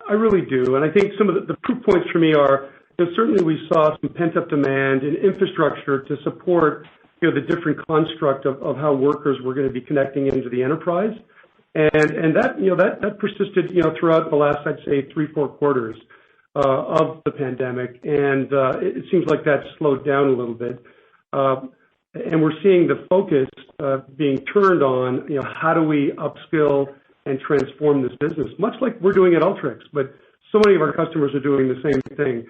I really do. And I think some of the proof points for me are, certainly we saw some pent-up demand in infrastructure to support, the different construct of how workers were going to be connecting into the enterprise. And that persisted, throughout the last, I'd say, 3-4 quarters of the pandemic. And it seems like that's slowed down a little bit. And we're seeing the focus being turned on, how do we upskill and transform this business, much like we're doing at Alteryx, but so many of our customers are doing the same thing.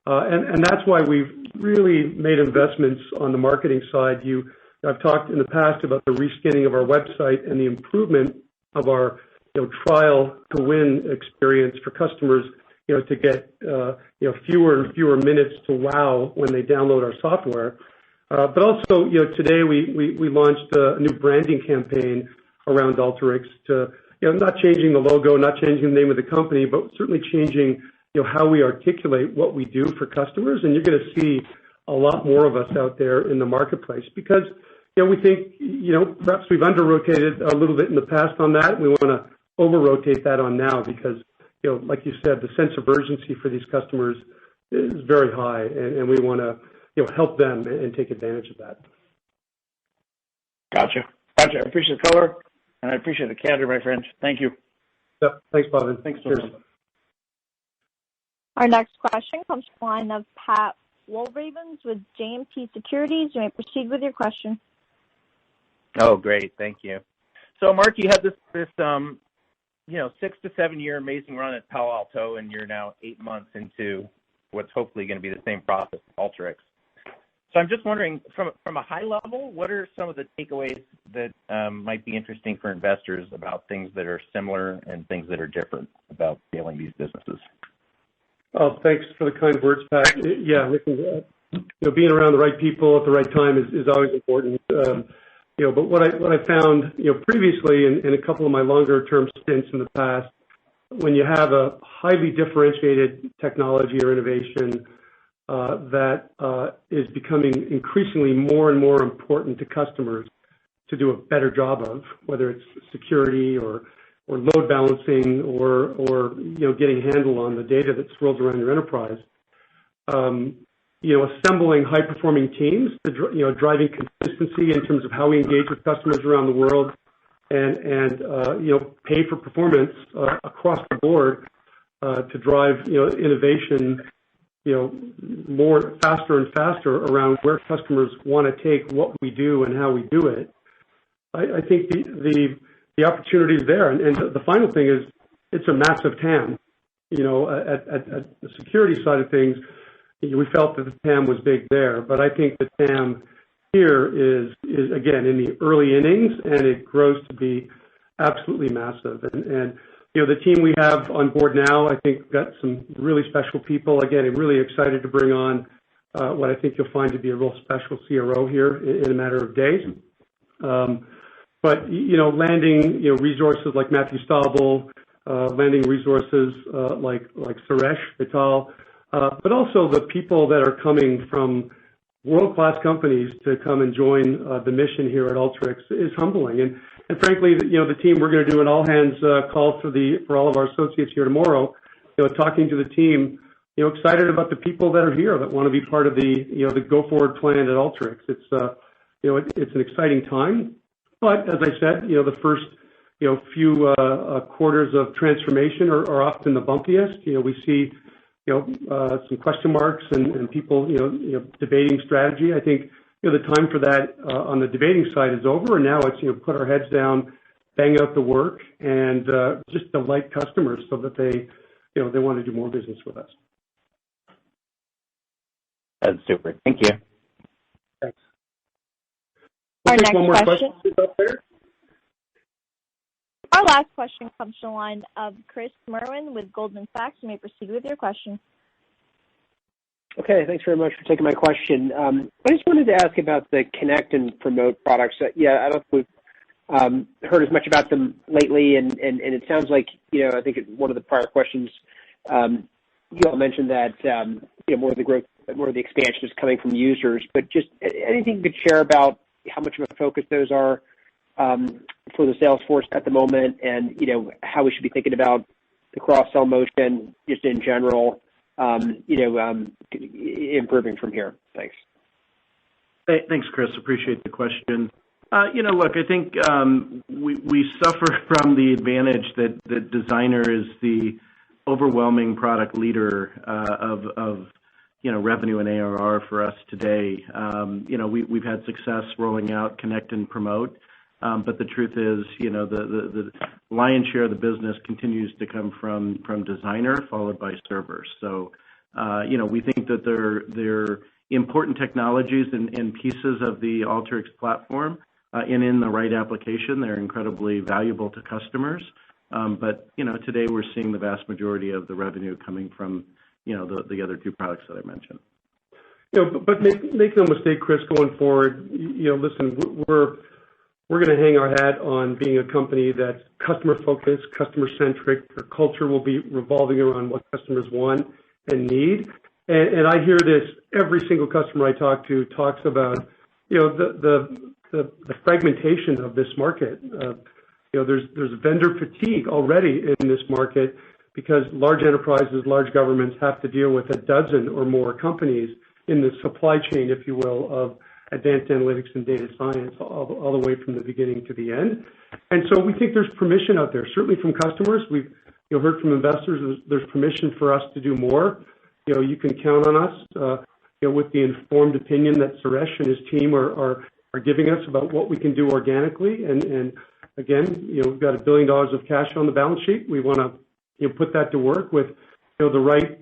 And that's why we've really made investments on the marketing side. I've talked in the past about the reskinning of our website and the improvement of our trial to win experience for customers, to get fewer and fewer minutes to wow when they download our software. But also, today we launched a new branding campaign around Alteryx to, not changing the logo, not changing the name of the company, but certainly changing, how we articulate what we do for customers. And you're going to see a lot more of us out there in the marketplace because, we think, perhaps we've under-rotated a little bit in the past on that. We want to over-rotate that on now because, like you said, the sense of urgency for these customers is very high, and we want to, help them and take advantage of that. Gotcha. I appreciate the color, and I appreciate the candor, my friend. Thank you. Yep. Thanks, Bhavin. Thanks, Cheers. Our next question comes from the line of Pat Walravens with JMP Securities. You may proceed with your question. Oh, great. Thank you. So, Mark, you had this 6 to 7 year amazing run at Palo Alto, and you're now 8 months into what's hopefully going to be the same process at Alteryx. So I'm just wondering, from a high level, what are some of the takeaways that might be interesting for investors about things that are similar and things that are different about scaling these businesses? Oh, thanks for the kind words, Pat. Yeah, being around the right people at the right time is always important. But what I found, previously in a couple of my longer term stints in the past, when you have a highly differentiated technology or innovation that is becoming increasingly more and more important to customers to do a better job of, whether it's security or load balancing or getting a handle on the data that swirls around your enterprise. Assembling high-performing teams, driving consistency in terms of how we engage with customers around the world, and pay for performance across the board to drive innovation, faster and faster around where customers want to take what we do and how we do it. I think the opportunity is there, and the final thing is it's a massive TAM. at the security side of things, we felt that the TAM was big there, but I think the TAM here is again in the early innings, and it grows to be absolutely massive. And the team we have on board now, I think, got some really special people. Again, I'm really excited to bring on what I think you'll find to be a real special CRO here in a matter of days. But landing resources like Matthew Staubel, landing resources like Suresh Vittal, but also the people that are coming from world-class companies to come and join the mission here at Alteryx is humbling. And frankly, the team, we're going to do an all-hands call for all of our associates here tomorrow. Talking to the team, excited about the people that are here that want to be part of the go-forward plan at Alteryx. It's an exciting time, but as I said, the first few quarters of transformation are often the bumpiest. We see some question marks and people debating strategy. I think the time for that on the debating side is over, and now it's put our heads down, bang out the work, and just delight customers so that they want to do more business with us. That's super. Thank you. Thanks. Our We'll take next one more question. Our last question comes from the line of Chris Merwin with Goldman Sachs. You may proceed with your question. Okay, thanks very much for taking my question. I just wanted to ask about the Connect and Promote products. I don't know if we've heard as much about them lately, and it sounds like, I think one of the prior questions, you all mentioned that more of the growth, more of the expansion is coming from users, but just anything you could share about how much of a focus those are for the sales force at the moment, and how we should be thinking about the cross-sell motion just in general, improving from here. Thanks. Thanks, Chris. Appreciate the question. Look, I think we suffer from the advantage that Designer is the overwhelming product leader of revenue and ARR for us today. We've had success rolling out Connect and Promote, but the truth is, the lion's share of the business continues to come from Designer, followed by Server. So, we think that they're important technologies and pieces of the Alteryx platform, and in the right application, they're incredibly valuable to customers. But today we're seeing the vast majority of the revenue coming from the other two products that I mentioned. But make no mistake, Chris, going forward, listen, we're going to hang our hat on being a company that's customer-focused, customer-centric. Our culture will be revolving around what customers want and need. And I hear this, every single customer I talk to talks about, the fragmentation of this market. There's vendor fatigue already in this market because large enterprises, large governments have to deal with a dozen or more companies in the supply chain, if you will, of advanced analytics and data science, all the way from the beginning to the end. And so we think there's permission out there, certainly from customers. We've heard from investors there's permission for us to do more. You can count on us with the informed opinion that Suresh and his team are giving us about what we can do organically. And again, we've got $1 billion of cash on the balance sheet. We want to put that to work with the right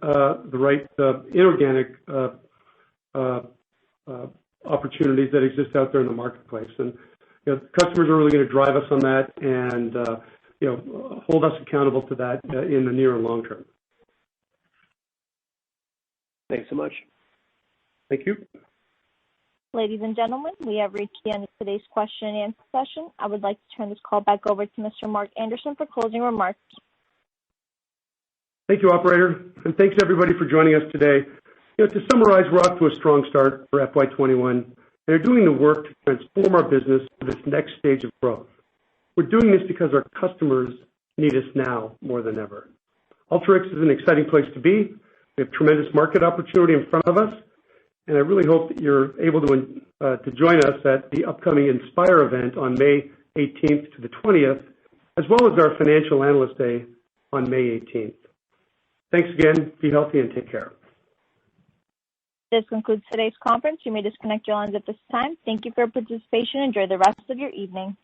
inorganic opportunities that exist out there in the marketplace. And customers are really going to drive us on that and hold us accountable to that in the near and long term. Thanks so much. Thank you. Ladies and gentlemen, we have reached the end of today's question and answer session. I would like to turn this call back over to Mr. Mark Anderson for closing remarks. Thank you, operator, and thanks everybody for joining us today. To summarize, we're off to a strong start for FY21 and are doing the work to transform our business to this next stage of growth. We're doing this because our customers need us now more than ever. Alteryx is an exciting place to be. We have tremendous market opportunity in front of us, and I really hope that you're able to join us at the upcoming Inspire event on May 18th to the 20th, as well as our Financial Analyst Day on May 18th. Thanks again. Be healthy and take care. This concludes today's conference. You may disconnect your lines at this time. Thank you for your participation. Enjoy the rest of your evening.